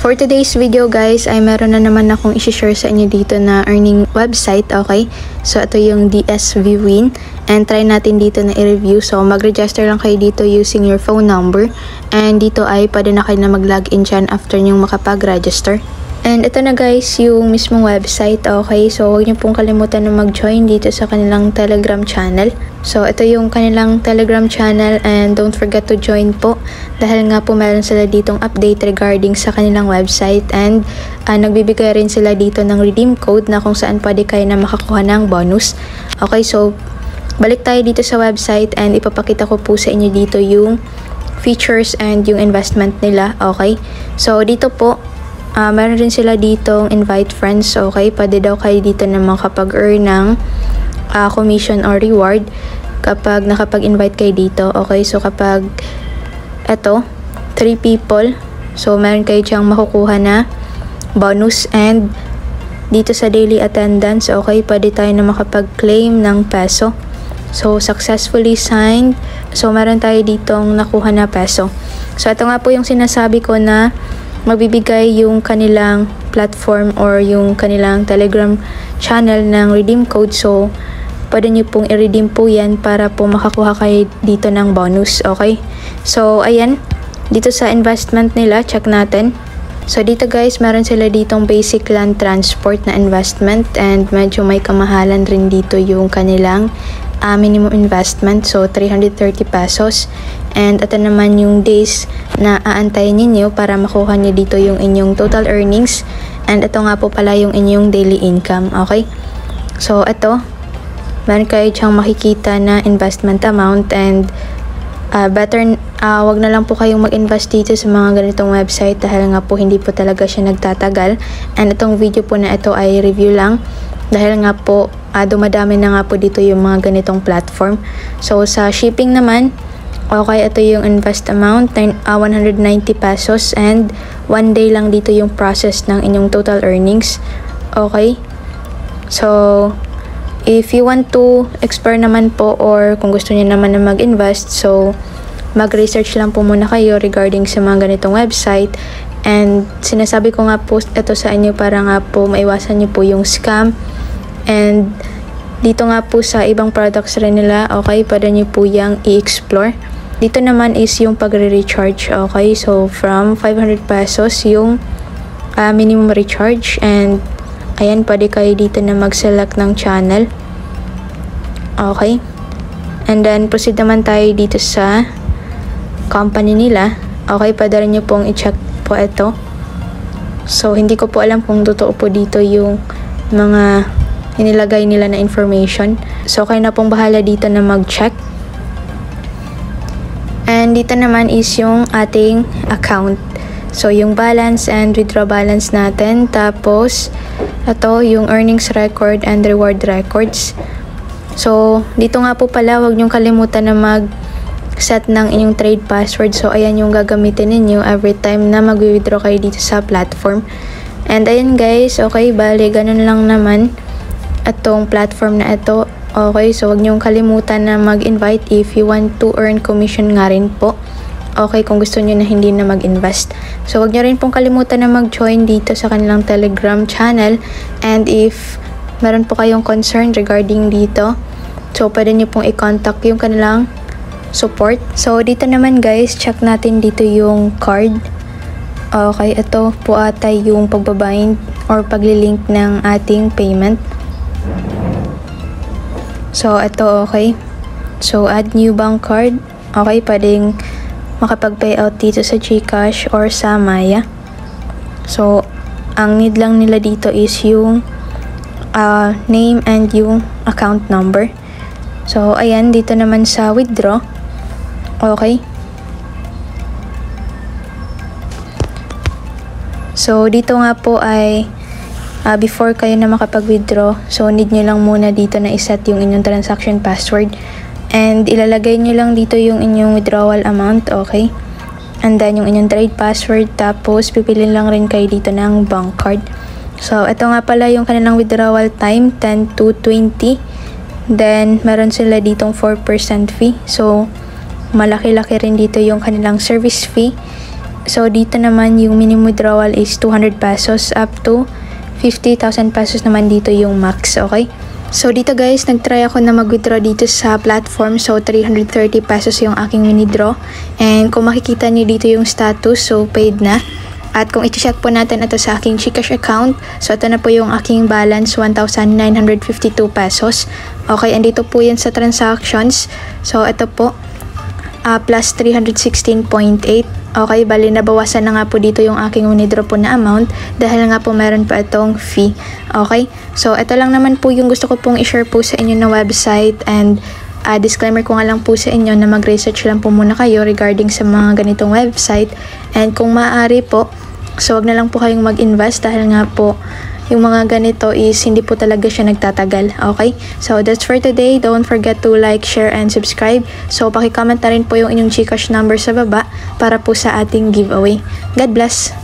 For today's video guys, ay meron na naman akong i-share sa inyo dito na earning website, okay? So ito yung DSV Win and try natin dito na i-review. So mag-register lang kayo dito using your phone number and dito ay pwede na kayo na mag-login dyan after nyo makapag-register. And ito na guys yung mismong website, okay? So huwag niyo pong kalimutan na mag-join dito sa kanilang Telegram channel. So ito yung kanilang Telegram channel and don't forget to join po dahil nga po meron sila ditong update regarding sa kanilang website and nagbibigay rin sila dito ng redeem code na kung saan pwede kayo na makakuha ng bonus. Okay, so balik tayo dito sa website and ipapakita ko po sa inyo dito yung features and yung investment nila, okay? So dito po meron rin sila ditong invite friends, okay? Pwede daw kayo dito na makapag-earn ng commission or reward kapag nakapag-invite kayo dito, okay? So kapag eto 3 people, so meron kayo diyang makukuha na bonus and dito sa daily attendance, okay? Pwede tayo na makapag-claim ng peso. So successfully signed, so meron tayo ditong nakuha na peso. So ito nga po yung sinasabi ko na magbibigay yung kanilang platform or yung kanilang Telegram channel ng redeem code. So pwede nyo pong i-redeem po yan para po makakuha kayo dito ng bonus, okay? So ayan, dito sa investment nila, check natin. So dito guys, meron sila ditong basic land transport na investment and medyo may kamahalan rin dito yung kanilang minimum investment, so 330 pesos. And ito naman yung days na aantayin ninyo para makuha nyo dito yung inyong total earnings. And ito nga po pala yung inyong daily income, okay? So ito, meron kayo diyang makikita na investment amount and better wag na lang po kayong mag-invest dito sa mga ganitong website dahil nga po hindi po talaga siya nagtatagal. And itong video po na ito ay review lang dahil nga po dumadami na nga po dito yung mga ganitong platform. So sa shipping naman, okay, ito yung invest amount 190 pesos and 1 day lang dito yung process ng inyong total earnings, okay? So if you want to explore naman po or kung gusto niyo naman na mag-invest, so mag-research lang po muna kayo regarding sa mga ganitong website. And sinasabi ko nga po ito sa inyo para nga po maiwasan niyo po yung scam. And dito nga po sa ibang products rin nila, okay, pwede niyo po yung i-explore. Dito naman is yung pagre-recharge, okay? So from 500 pesos yung minimum recharge and ayan, pwede kayo dito na mag-select ng channel. Okay. And then, proceed naman tayo dito sa company nila. Okay, pwede rin nyo pong i-check po ito. So, hindi ko po alam kung totoo po dito yung mga inilagay nila na information. So, kayo na pong bahala dito na mag-check. And dito naman is yung ating account. So, yung balance and withdraw balance natin. Tapos, ito yung earnings record and reward records. So, dito nga po pala, huwag niyong kalimutan na mag-set ng inyong trade password. So, ayan yung gagamitin ninyo every time na mag-withdraw kayo dito sa platform. And ayan guys, okay, bali, ganun lang naman itong platform na ito. Okay, so huwag niyong kalimutan na mag-invite if you want to earn commission nga rin po. Okay, kung gusto niyo na hindi na mag-invest. So, huwag niyo rin pong kalimutan na mag-join dito sa kanilang Telegram channel. And if meron po kayong concern regarding dito, so pwede niyo pong i-contact yung kanilang support. So, dito naman guys, check natin dito yung card. Okay, ito po ata yung pagbabind or paglilink ng ating payment. So, ito okay. So, add new bank card. Okay, pwedeng makapag-payout dito sa GCash or sa Maya. So, ang need lang nila dito is yung name and yung account number. So, ayan, dito naman sa withdraw. Okay. So, dito nga po ay before kayo na makapag-withdraw, so need nyo lang muna dito na iset yung inyong transaction password. And ilalagay nyo lang dito yung inyong withdrawal amount, okay? And then yung inyong trade password, tapos pipiliin lang rin kayo dito ng bank card. So, ito nga pala yung kanilang withdrawal time, 10 to 20. Then, meron sila ditong 4% fee. So, malaki-laki rin dito yung kanilang service fee. So dito naman yung minimum withdrawal is 200 pesos up to 50,000 pesos naman dito yung max, okay? So dito guys, nagtry ako na mag-withdraw dito sa platform. So 330 pesos yung aking withdraw. And kung makikita niyo dito yung status, so paid na. At kung i-check po natin ito sa aking GCash account, so ito na po yung aking balance, 1,952 pesos. Okay, and dito po yan sa transactions. So ito po, plus 316.8. Okay, bali nabawasan na nga po dito yung aking withdraw po na amount dahil nga po meron pa itong fee. Okay, so ito lang naman po yung gusto ko pong i-share po sa inyo na website, and disclaimer ko nga lang po sa inyo na mag-research lang po muna kayo regarding sa mga ganitong website, and kung maaari po, so wag na lang po kayong mag-invest dahil nga po yung mga ganito is hindi po talaga siya nagtatagal. Okay? So that's for today. Don't forget to like, share, and subscribe. So paki-comment na rin po yung inyong GCash number sa baba para po sa ating giveaway. God bless!